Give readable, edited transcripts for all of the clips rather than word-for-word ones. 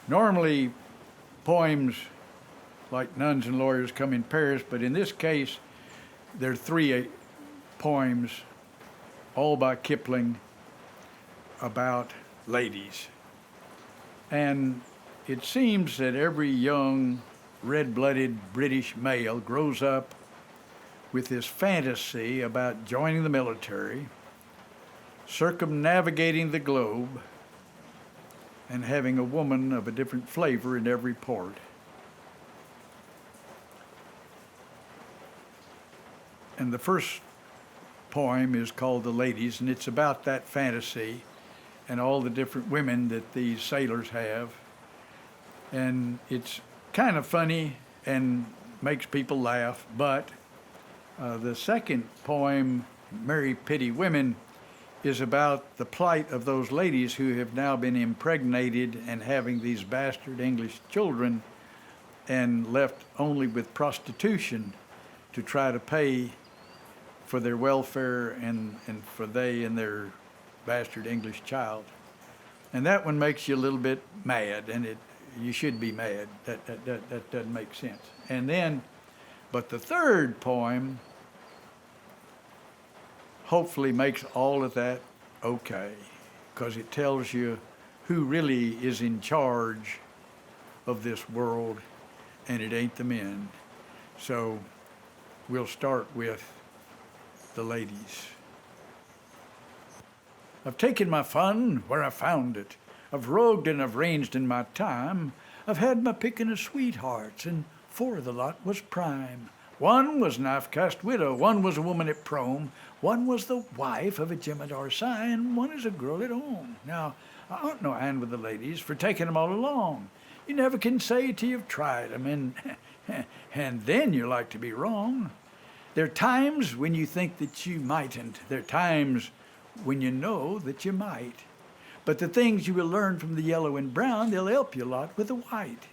Normally, poems like Nuns and Lawyers come in pairs, but in this case, there are three poems, all by Kipling, about ladies. And it seems that every young, red-blooded British male grows up with this fantasy about joining the military, circumnavigating the globe, and having a woman of a different flavor in every port. And the first poem is called The Ladies, and it's about that fantasy and all the different women that these sailors have. And it's kind of funny and makes people laugh, but the second poem, Merry Pretty Women, is about the plight of those ladies who have now been impregnated and having these bastard English children and left only with prostitution to try to pay for their welfare and for they and their bastard English child. And that one makes you a little bit mad, and you should be mad. That doesn't make sense. And then, but the third poem hopefully makes all of that okay, because it tells you who really is in charge of this world, and it ain't the men. So we'll start with The Ladies. I've taken my fun where I found it. I've rogued and I've ranged in my time. I've had my picking of sweethearts, and 4 of the lot was prime. One was knife-cast widow, one was a woman at prom, one was the wife of a Jemadar Si, and one is a girl at home. Now, I aren't no hand with the ladies for taking 'em all along. You never can say till you've tried 'em, and then you're like to be wrong. There are times when you think that you mightn't. There are times when you know that you might. But the things you will learn from the yellow and brown, they'll help you a lot with the white.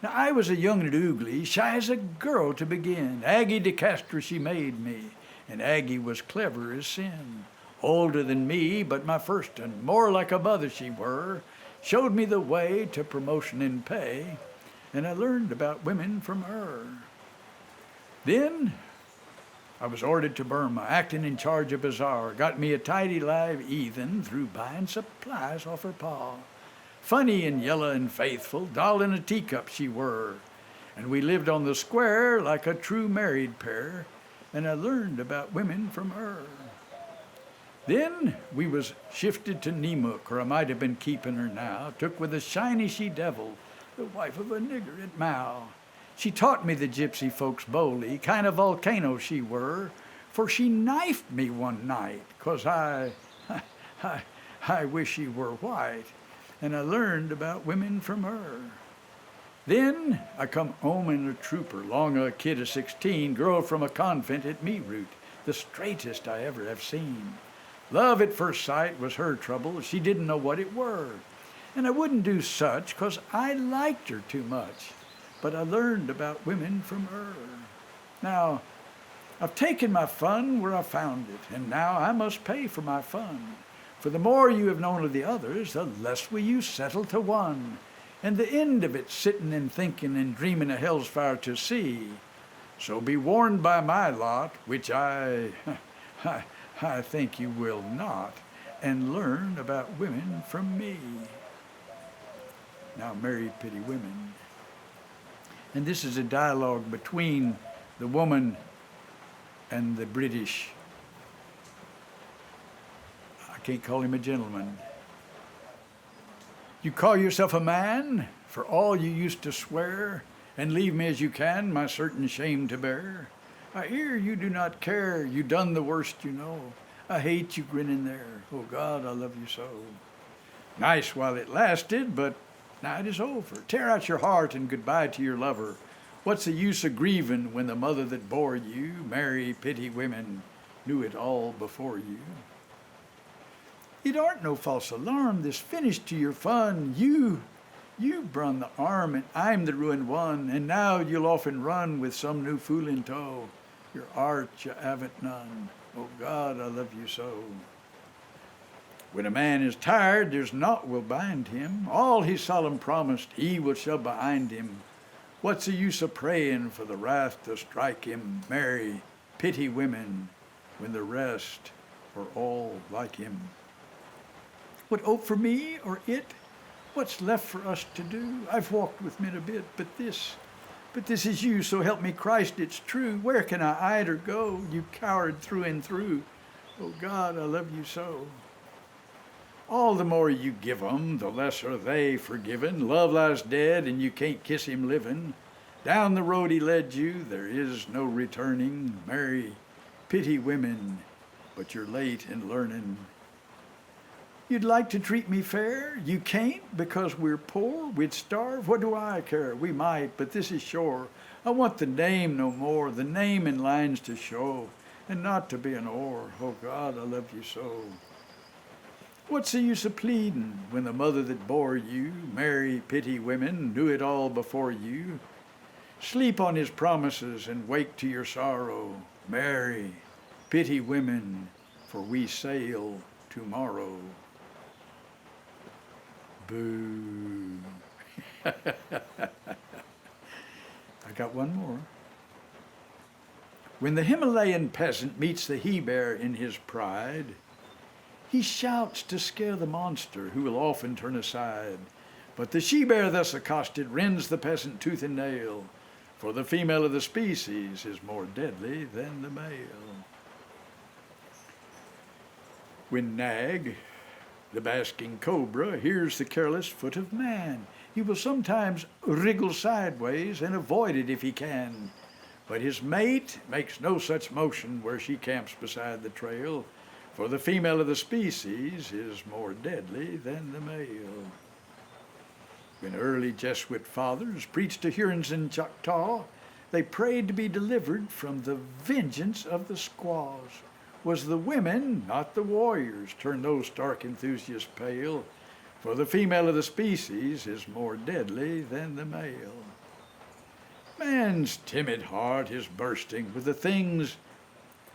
Now, I was a young and oogly, shy as a girl to begin. Aggie de Castro, she made me, and Aggie was clever as sin. Older than me, but my first and more like a mother she were, showed me the way to promotion and pay, and I learned about women from her. Then I was ordered to Burma, acting in charge of bazaar. Got me a tidy live heathen through buying supplies off her pa. Funny and yellow and faithful, doll in a teacup she were. And we lived on the square like a true married pair, and I learned about women from her. Then we was shifted to Nemook, or I might have been keeping her now. Took with a shiny she-devil, the wife of a nigger at Mao. She taught me the gypsy folks boldly, kind of volcano she were, for she knifed me one night, 'cause I wish she were white, and I learned about women from her. Then I come home in a trooper, long a kid of 16, girl from a convent at Meerut, the straightest I ever have seen. Love at first sight was her trouble, she didn't know what it were, and I wouldn't do such, 'cause I liked her too much. But I learned about women from her. Now, I've taken my fun where I found it, and now I must pay for my fun. For the more you have known of the others, the less will you settle to one. And the end of it sitting and thinking and dreaming of hell's fire to see. So be warned by my lot, which I think you will not, and learn about women from me. Now, Merry Pretty Women. And this is a dialogue between the woman and the British. I can't call him a gentleman. You call yourself a man for all you used to swear, and leave me as you can my certain shame to bear. I hear you do not care, you done the worst you know. I hate you grinning there, oh God, I love you so. Nice while it lasted, but now it is over. Tear out your heart and goodbye to your lover. What's the use of grieving when the mother that bore you, Merry Pretty Women, knew it all before you? It aren't no false alarm, this finished to your fun. You brung the arm, and I'm the ruined one, and now you'll often run with some new fool in tow. Your art you haven't none. Oh God, I love you so. When a man is tired, there's naught will bind him. All he solemn promised, he will shove behind him. What's the use of praying for the wrath to strike him? Mary, pity women, when the rest are all like him. What hope for me or it? What's left for us to do? I've walked with men a bit, but this is you, so help me Christ, it's true. Where can I hide or go, you coward through and through? Oh God, I love you so. All the more you give 'em, the less are they forgiven. Love lies dead and you can't kiss him living. Down the road he led you, there is no returning. Mary, pity women, but you're late in learning. You'd like to treat me fair, you can't because we're poor, we'd starve. What do I care? We might, but this is sure. I want the name no more, the name in lines to show, and not to be an oar. Oh God, I love you so. What's the use of pleading when the mother that bore you, Mary, pity women, knew it all before you? Sleep on his promises and wake to your sorrow. Mary, pity women, for we sail tomorrow. Boo. I got one more. When the Himalayan peasant meets the he-bear in his pride, he shouts to scare the monster, who will often turn aside. But the she-bear thus accosted rends the peasant tooth and nail, for the female of the species is more deadly than the male. When Nag, the basking cobra, hears the careless foot of man, he will sometimes wriggle sideways and avoid it if he can. But his mate makes no such motion where she camps beside the trail, for the female of the species is more deadly than the male. When early Jesuit fathers preached to Hurons and Choctaw, they prayed to be delivered from the vengeance of the squaws. Was the women, not the warriors, turned those stark enthusiasts pale, for the female of the species is more deadly than the male. Man's timid heart is bursting with the things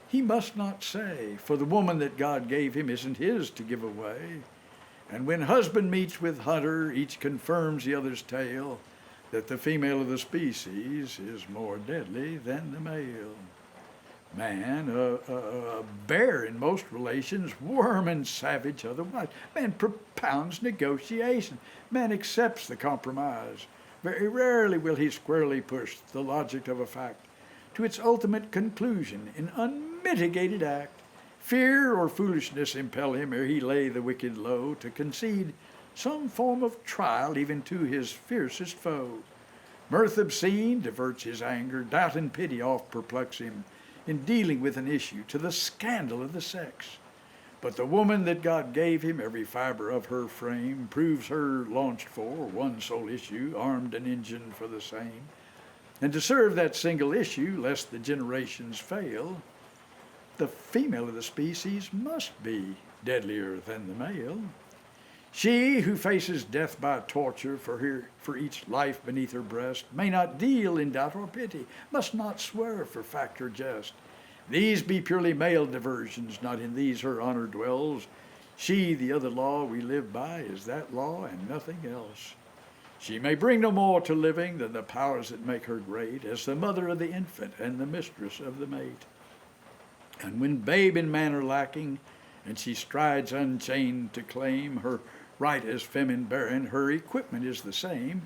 he must not say, for the woman that God gave him isn't his to give away. And when husband meets with hunter, each confirms the other's tale, that the female of the species is more deadly than the male. Man, a bear in most relations, worm and savage otherwise. Man propounds negotiation. Man accepts the compromise. Very rarely will he squarely push the logic of a fact to its ultimate conclusion in unmitigated act. Fear or foolishness impel him ere he lay the wicked low to concede some form of trial even to his fiercest foe. Mirth obscene diverts his anger, doubt and pity oft perplex him in dealing with an issue to the scandal of the sex. But the woman that God gave him, every fiber of her frame, proves her launched for one sole issue, armed an engine for the same. And to serve that single issue, lest the generations fail, the female of the species must be deadlier than the male. She who faces death by torture for each life beneath her breast may not deal in doubt or pity, must not swear for fact or jest. These be purely male diversions, not in these her honor dwells. She, the other law we live by, is that law and nothing else. She may bring no more to living than the powers that make her great, as the mother of the infant and the mistress of the mate. And when babe and man are lacking, and she strides unchained to claim her right as feminine barren, her equipment is the same.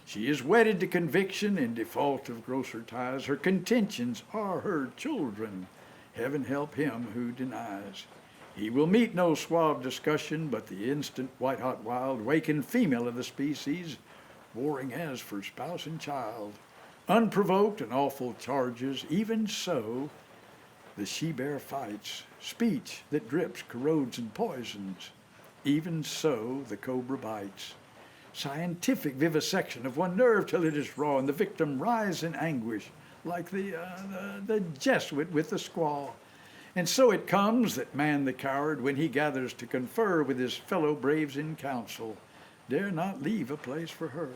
She is wedded to conviction in default of grosser ties. Her contentions are her children. Heaven help him who denies. He will meet no suave discussion, but the instant white-hot wild, wakened female of the species, warring as for spouse and child. Unprovoked and awful charges, even so, the she-bear fights. Speech that drips, corrodes, and poisons, even so the cobra bites. Scientific vivisection of one nerve till it is raw, and the victim writhes in anguish, like the Jesuit with the squaw. And so it comes that man the coward, when he gathers to confer with his fellow braves in council, dare not leave a place for her.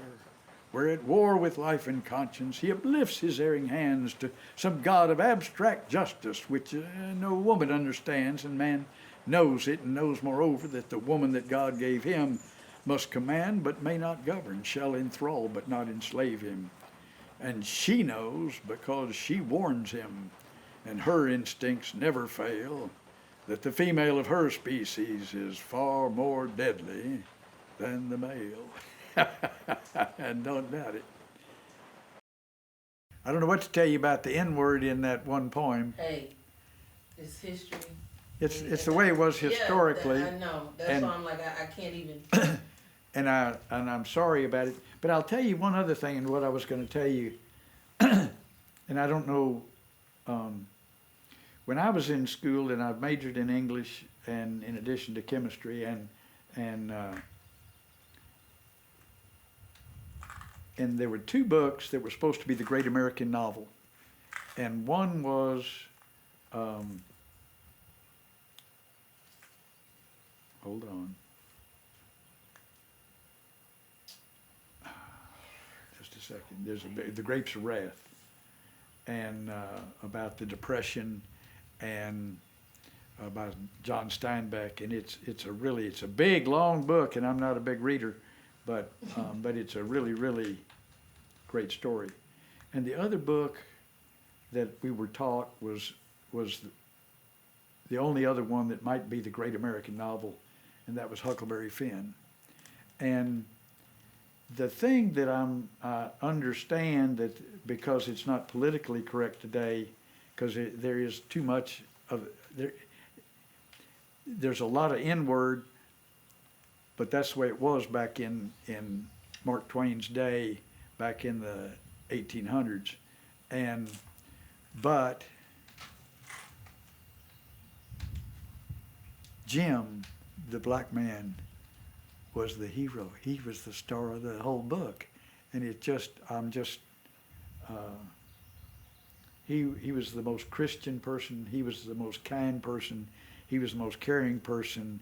Where at war with life and conscience, he uplifts his erring hands to some god of abstract justice, which no woman understands, and man knows it, and knows moreover that the woman that God gave him must command but may not govern, shall enthrall but not enslave him. And she knows because she warns him, and her instincts never fail, that the female of her species is far more deadly than the male. And don't doubt it. I don't know what to tell you about the N-word in that one poem. Hey, it's history. It's the way it was historically. Yeah, I know. That's why I'm like, I can't even. And I'm sorry about it. But I'll tell you one other thing, and what I was going to tell you. And I don't know. When I was in school, and I majored in English, and in addition to chemistry, and there were two books that were supposed to be the Great American Novel, and one was hold on, just a second. There's The Grapes of Wrath, and about the Depression, and about John Steinbeck, and it's a big long book, and I'm not a big reader, but it's a really great story. And the other book that we were taught was the only other one that might be the Great American Novel, and that was Huckleberry Finn. And the thing that I understand, that because it's not politically correct today, because there is too much of there's a lot of N-word, but that's the way it was back in Mark Twain's day, back in the 1800s. But Jim, the black man, was the hero. He was the star of the whole book, and he was the most Christian person. He was the most kind person. He was the most caring person,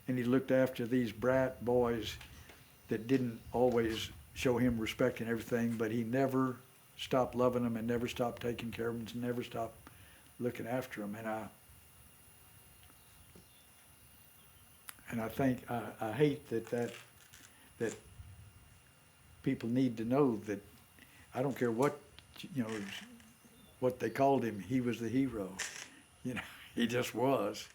and he looked after these brat boys that didn't always show him respect and everything, but he never stopped loving them, and never stopped taking care of them, and never stopped looking after them. And I think I hate that people need to know that I don't care what what they called him, he was the hero. He just was.